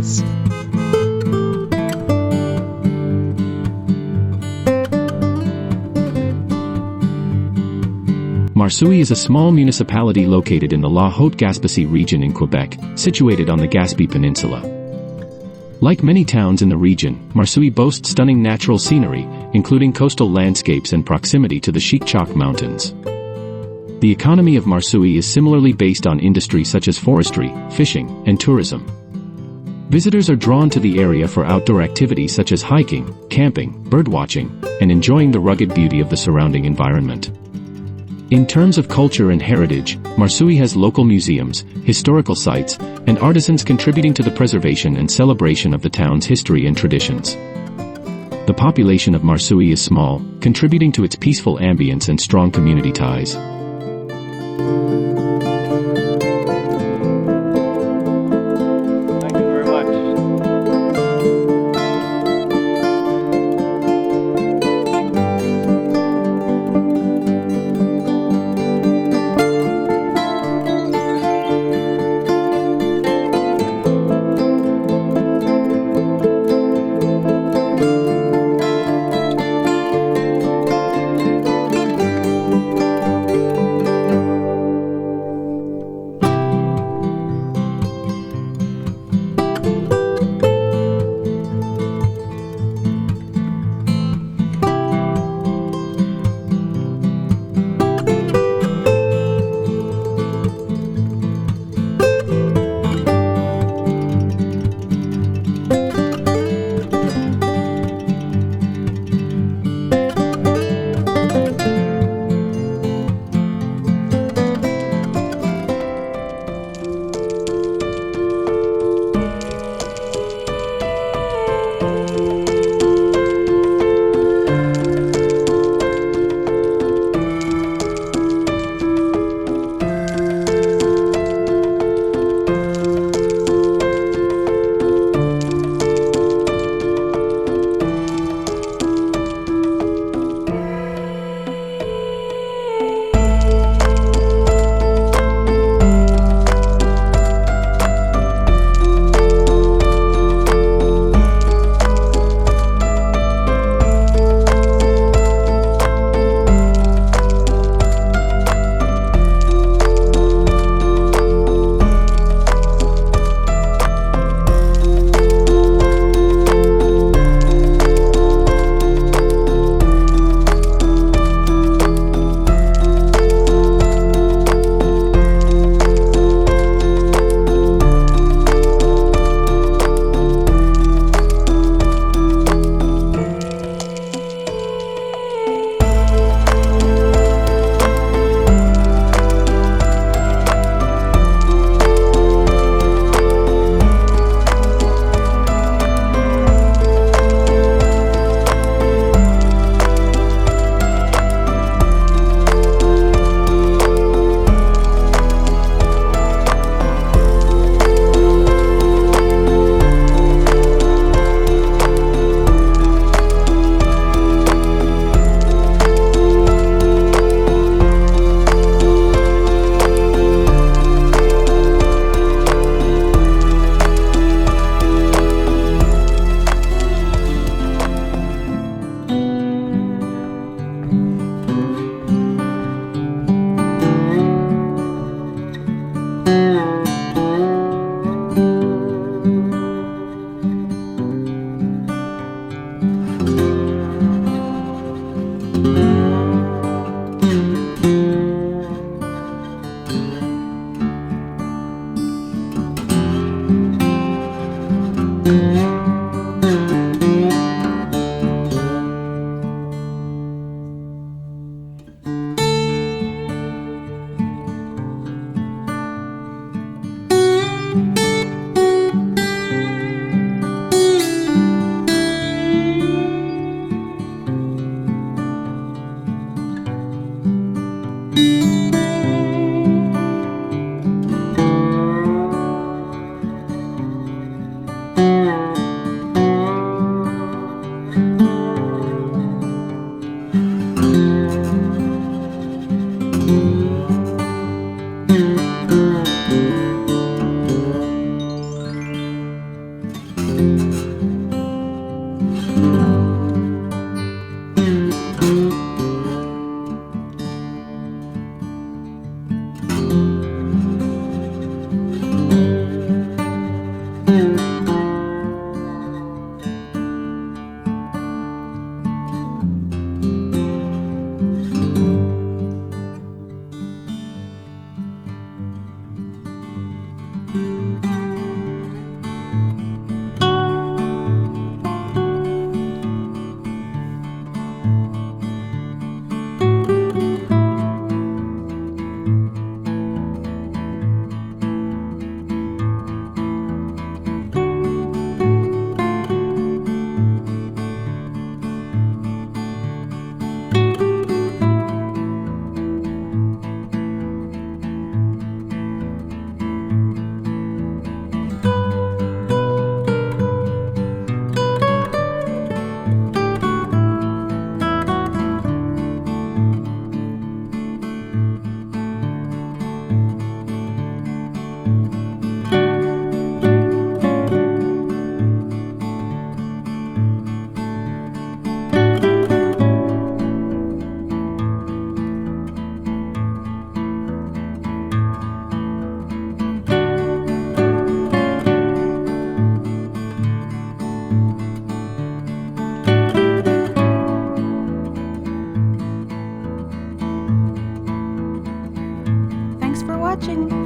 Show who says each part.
Speaker 1: questions?
Speaker 2: Marsoui is a small municipality located in the La Haute-Gaspésie region in Quebec, situated on the Gaspé Peninsula. Like many towns in the region, Marsoui boasts stunning natural scenery, including coastal landscapes and proximity to the Chic-Choc Mountains. The economy of Marsoui is similarly based on industries such as forestry, fishing, and tourism. Visitors are drawn to the area for outdoor activities such as hiking, camping, birdwatching, and enjoying the rugged beauty of the surrounding environment. In terms of culture and heritage, Marsoui has local museums, historical sites, and artisans contributing to the preservation and celebration of the town's history and traditions. The population of Marsoui is small, contributing to its peaceful ambience and strong community ties.
Speaker 3: Thank you very much.
Speaker 1: watching.